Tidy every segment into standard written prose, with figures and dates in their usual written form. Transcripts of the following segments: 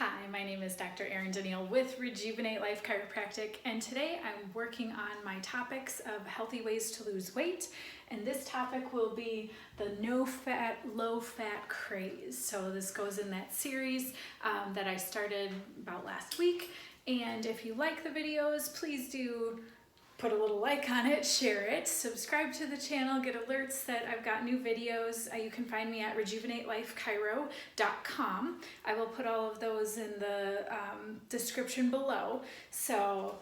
Hi, my name is Dr. Erin Denil with Rejuvenate Life Chiropractic, and today I'm working on my topics of healthy ways to lose weight, and this topic will be the no-fat, low-fat craze. So this goes in that series that I started about last week, and if you like the videos, please do put a little like on it, share it, subscribe to the channel, get alerts that I've got new videos. You can find me at rejuvenatelifechiro.com. I will put all of those in the description below, so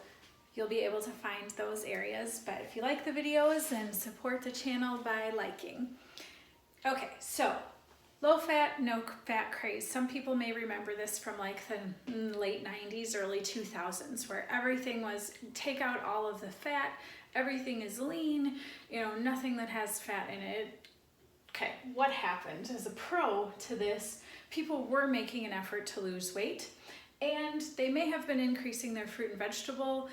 you'll be able to find those areas. But if you like the videos, then support the channel by liking. Okay, so low fat, no fat craze. Some people may remember this from like the late 90s, early 2000s, where everything was take out all of the fat, everything is lean, nothing that has fat in it. Okay, what happened? As a pro to this, people were making an effort to lose weight, and they may have been increasing their fruit and vegetable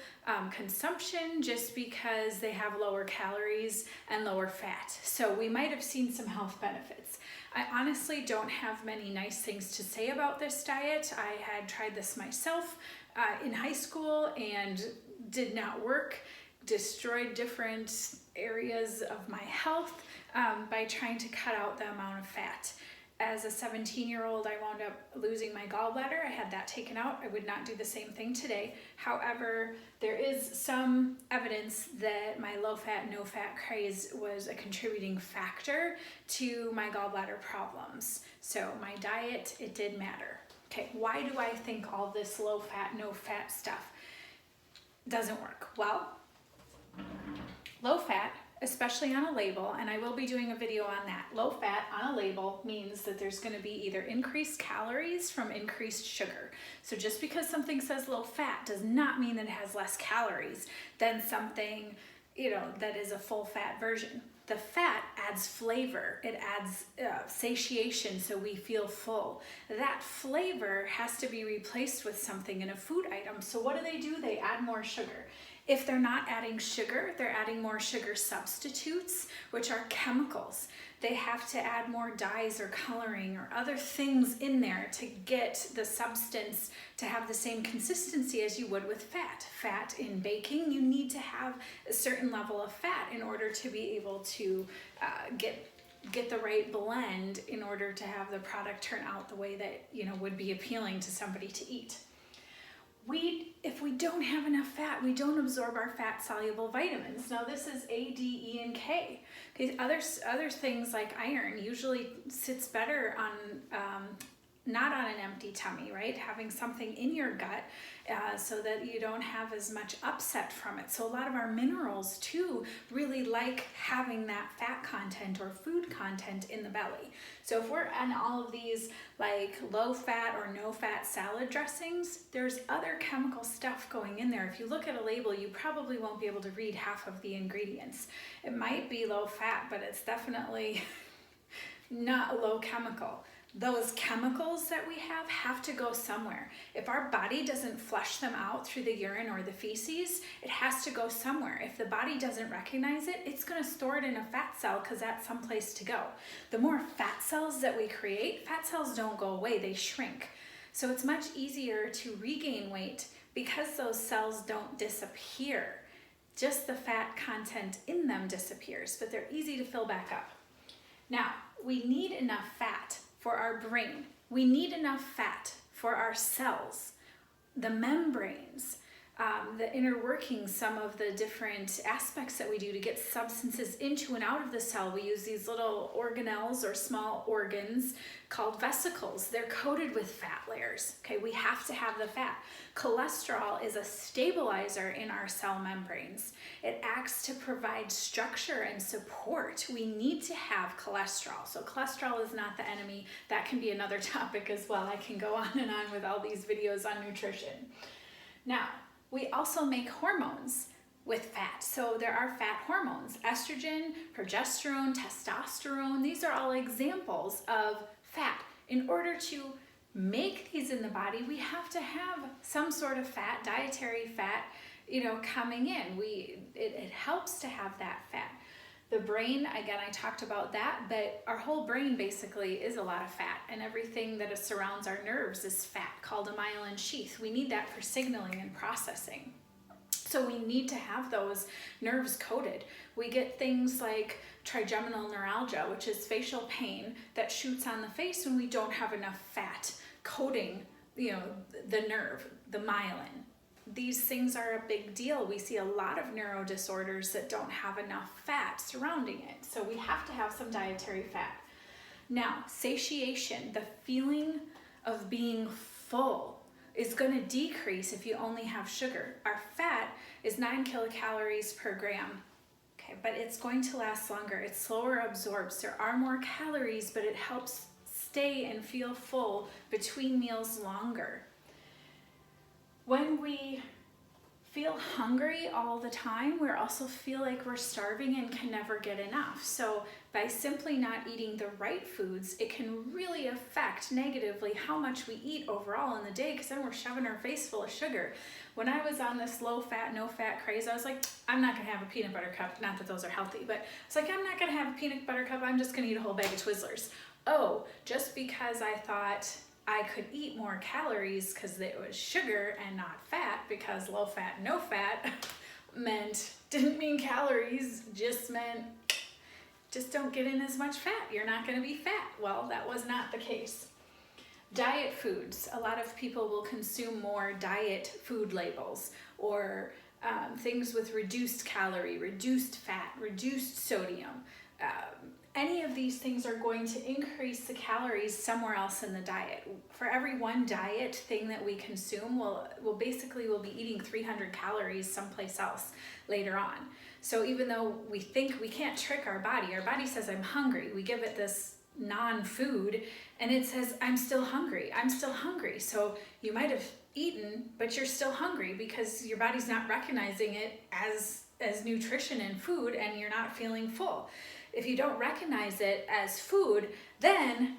consumption just because they have lower calories and lower fat. So we might have seen some health benefits. I honestly don't have many nice things to say about this diet. I had tried this myself in high school and did not work, destroyed different areas of my health by trying to cut out the amount of fat. As a 17-year-old, I wound up losing my gallbladder. I had that taken out. I would not do the same thing today. However, there is some evidence that my low-fat, no-fat craze was a contributing factor to my gallbladder problems. So my diet, it did matter. Okay, why do I think all this low-fat, no-fat stuff doesn't work? Well, low-fat, especially on a label, and I will be doing a video on that. Low fat on a label means that there's going to be either increased calories from increased sugar. So just because something says low fat does not mean that it has less calories than something, that is a full fat version. The fat adds flavor, it adds satiation, so we feel full. That flavor has to be replaced with something in a food item. So what do? They add more sugar. If they're not adding sugar, they're adding more sugar substitutes, which are chemicals. They have to add more dyes or coloring or other things in there to get the substance to have the same consistency as you would with fat. Fat in baking, you need to have a certain level of fat in order to be able to get the right blend in order to have the product turn out the way that would be appealing to somebody to eat. If we don't have enough fat, we don't absorb our fat-soluble vitamins. Now this is A, D, E, and K. Okay, other things like iron usually sits better on, not on an empty tummy, right? Having something in your gut so that you don't have as much upset from it. So a lot of our minerals too really like having that fat content or food content in the belly. So if we're on all of these like low fat or no fat salad dressings, there's other chemical stuff going in there. If you look at a label, you probably won't be able to read half of the ingredients. It might be low fat, but it's definitely not low chemical. Those chemicals that we have to go somewhere. If our body doesn't flush them out through the urine or the feces, it has to go somewhere. If the body doesn't recognize it, it's going to store it in a fat cell because that's someplace to go. The more fat cells that we create, fat cells don't go away, they shrink. So it's much easier to regain weight because those cells don't disappear. Just the fat content in them disappears, but they're easy to fill back up. Now, we need enough fat for our brain. We need enough fat for our cells, the membranes, the inner workings, some of the different aspects that we do to get substances into and out of the cell. We use these little organelles or small organs called vesicles. They're coated with fat layers. Okay, we have to have the fat. Cholesterol is a stabilizer in our cell membranes. It acts to provide structure and support. We need to have cholesterol. So cholesterol is not the enemy. That can be another topic as well. I can go on and on with all these videos on nutrition. Now, we also make hormones with fat. So there are fat hormones, estrogen, progesterone, testosterone. These are all examples of fat. In order to make these in the body, we have to have some sort of fat, dietary fat, coming in. It helps to have that fat. The brain, again, I talked about that, but our whole brain basically is a lot of fat, and everything that surrounds our nerves is fat, called a myelin sheath. We need that for signaling and processing. So we need to have those nerves coated. We get things like trigeminal neuralgia, which is facial pain that shoots on the face when we don't have enough fat coating, the nerve, the myelin. These things are a big deal. We see a lot of neuro disorders that don't have enough fat surrounding it. So we have to have some dietary fat. Now, satiation, the feeling of being full, is going to decrease if you only have sugar. Our fat is 9 kilocalories per gram. Okay, but it's going to last longer. It's slower absorbs. There are more calories, but it helps stay and feel full between meals longer. When we feel hungry all the time, we also feel like we're starving and can never get enough. So by simply not eating the right foods, it can really affect negatively how much we eat overall in the day, because then we're shoving our face full of sugar. When I was on this low fat, no fat craze, I was like, I'm not gonna have a peanut butter cup. Not that those are healthy, but it's like, I'm not gonna have a peanut butter cup. I'm just gonna eat a whole bag of Twizzlers. Oh, just because I thought I could eat more calories because it was sugar and not fat, because low fat, no fat didn't mean calories, just meant just don't get in as much fat. You're not going to be fat. Well, that was not the case. Diet foods. A lot of people will consume more diet food labels, or things with reduced calorie, reduced fat, reduced sodium. Any of these things are going to increase the calories somewhere else in the diet. For every one diet thing that we consume, we'll be eating 300 calories someplace else later on. So even though we think we can't trick our body says, I'm hungry. We give it this non-food and it says, I'm still hungry. I'm still hungry. So you might have eaten, but you're still hungry because your body's not recognizing it as nutrition and food, and you're not feeling full. If you don't recognize it as food, then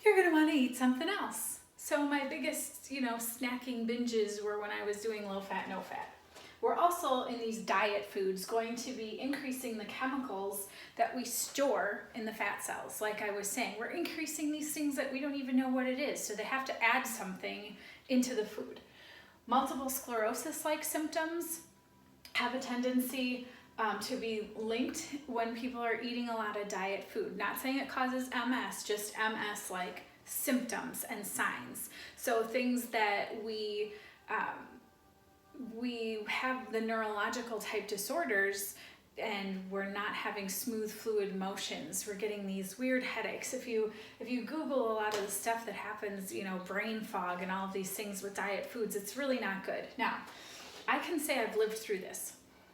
you're gonna wanna eat something else. So my biggest, snacking binges were when I was doing low fat, no fat. We're also in these diet foods going to be increasing the chemicals that we store in the fat cells. Like I was saying, we're increasing these things that we don't even know what it is. So they have to add something into the food. Multiple sclerosis-like symptoms have a tendency to be linked when people are eating a lot of diet food. Not saying it causes MS, just MS-like symptoms and signs. So things that we have the neurological type disorders, and we're not having smooth fluid motions. We're getting these weird headaches. If you Google a lot of the stuff that happens, brain fog and all of these things with diet foods, it's really not good. Now, I can say I've lived through this.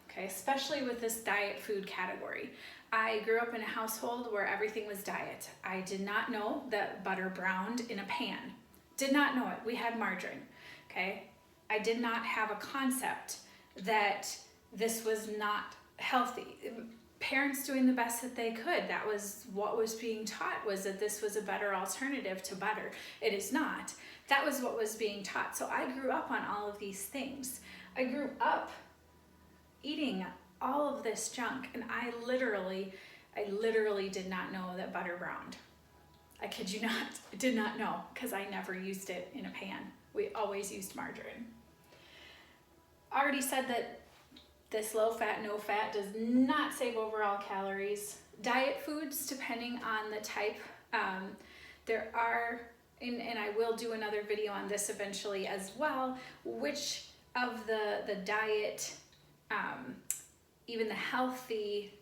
Okay, especially with this diet food category. I grew up in a household where everything was diet. I did not know that butter browned in a pan. Did not know it. We had margarine. Okay, I did not have a concept that this was not healthy. Parents doing the best that they could. That was what was being taught, was that this was a better alternative to butter. It is not. That was what was being taught. So I grew up on all of these things. I grew up eating all of this junk, and I literally did not know that butter browned. I kid you not, I did not know, because I never used it in a pan. We always used margarine. I already said that this low fat, no fat does not save overall calories. Diet foods, depending on the type, there are, and I will do another video on this eventually as well, which of the diet, even the healthy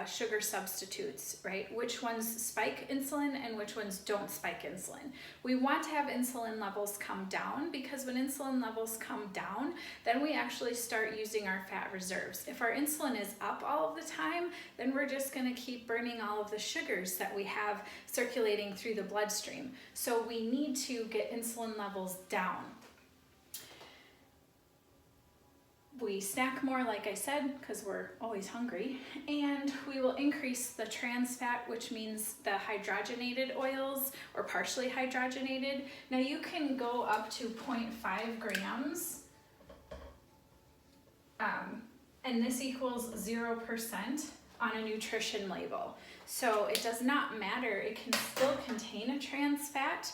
sugar substitutes, right? Which ones spike insulin and which ones don't spike insulin. We want to have insulin levels come down, because when insulin levels come down, then we actually start using our fat reserves. If our insulin is up all of the time, then we're just going to keep burning all of the sugars that we have circulating through the bloodstream. So we need to get insulin levels down. We snack more, like I said, because we're always hungry, and we will increase the trans fat, which means the hydrogenated oils or partially hydrogenated. Now you can go up to 0.5 grams, and this equals 0% on a nutrition label. So it does not matter, it can still contain a trans fat.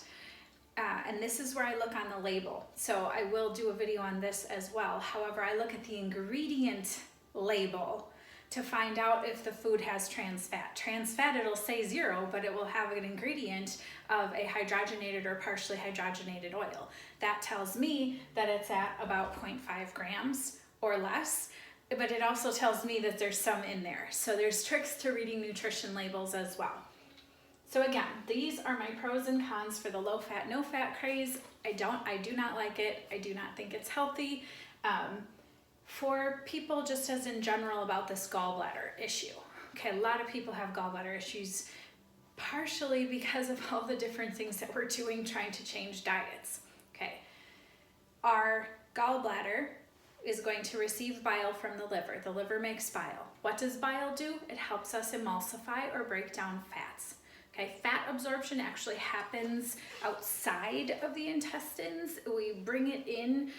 And this is where I look on the label. So I will do a video on this as well. However, I look at the ingredient label to find out if the food has trans fat. Trans fat, it'll say 0, but it will have an ingredient of a hydrogenated or partially hydrogenated oil. That tells me that it's at about 0.5 grams or less, but it also tells me that there's some in there. So there's tricks to reading nutrition labels as well. So again, these are my pros and cons for the low fat, no fat craze. I do not like it. I do not think it's healthy. For people just as in general about this gallbladder issue. Okay, a lot of people have gallbladder issues partially because of all the different things that we're doing trying to change diets. Okay, our gallbladder is going to receive bile from the liver. The liver makes bile. What does bile do? It helps us emulsify or break down fats. Okay, fat absorption actually happens outside of the intestines. We bring it in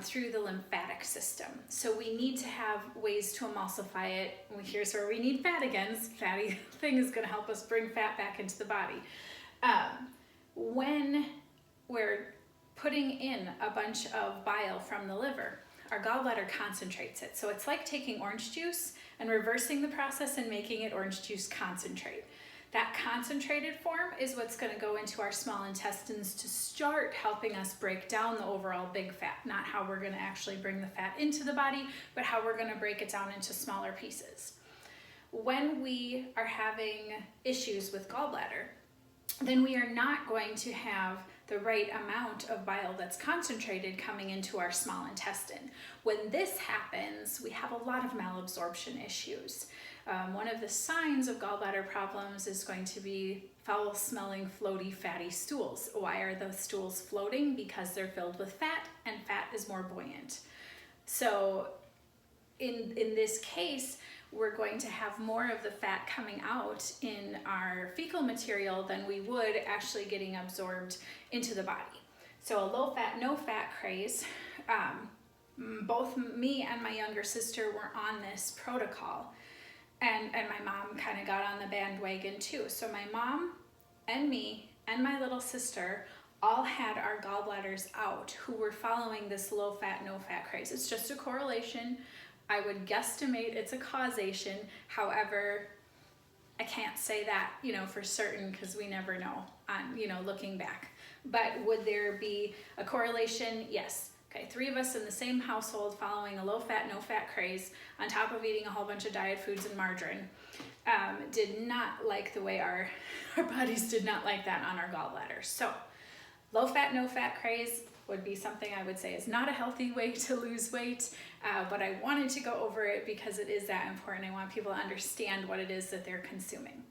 through the lymphatic system. So we need to have ways to emulsify it. Here's where we need fat again. Fatty thing is going to help us bring fat back into the body. When we're putting in a bunch of bile from the liver, our gallbladder concentrates it. So it's like taking orange juice and reversing the process and making it orange juice concentrate. That concentrated form is what's going to go into our small intestines to start helping us break down the overall big fat. Not how we're going to actually bring the fat into the body, but how we're going to break it down into smaller pieces. When we are having issues with gallbladder, then we are not going to have the right amount of bile that's concentrated coming into our small intestine. When this happens, we have a lot of malabsorption issues. One of the signs of gallbladder problems is going to be foul-smelling, floaty, fatty stools. Why are those stools floating? Because they're filled with fat, and fat is more buoyant. So in this case, we're going to have more of the fat coming out in our fecal material than we would actually getting absorbed into the body. So a low fat, no fat craze, both me and my younger sister were on this protocol. And my mom kind of got on the bandwagon too. So my mom and me and my little sister all had our gallbladders out who were following this low fat, no fat craze. It's just a correlation. I would guesstimate it's a causation. However, I can't say that, for certain because we never know on, looking back. But would there be a correlation? Yes. Okay, 3 of us in the same household following a low fat, no fat craze on top of eating a whole bunch of diet foods and margarine did not like the way our bodies did not like that on our gallbladder. So low fat, no fat craze would be something I would say is not a healthy way to lose weight, but I wanted to go over it because it is that important. I want people to understand what it is that they're consuming.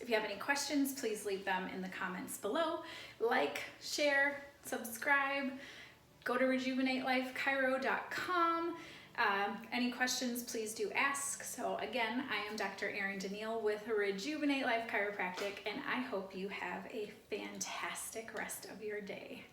If you have any questions, please leave them in the comments below. Like, share, subscribe. Go to rejuvenatelifechiro.com. Any questions, please do ask. So again, I am Dr. Erin Denil with Rejuvenate Life Chiropractic, and I hope you have a fantastic rest of your day.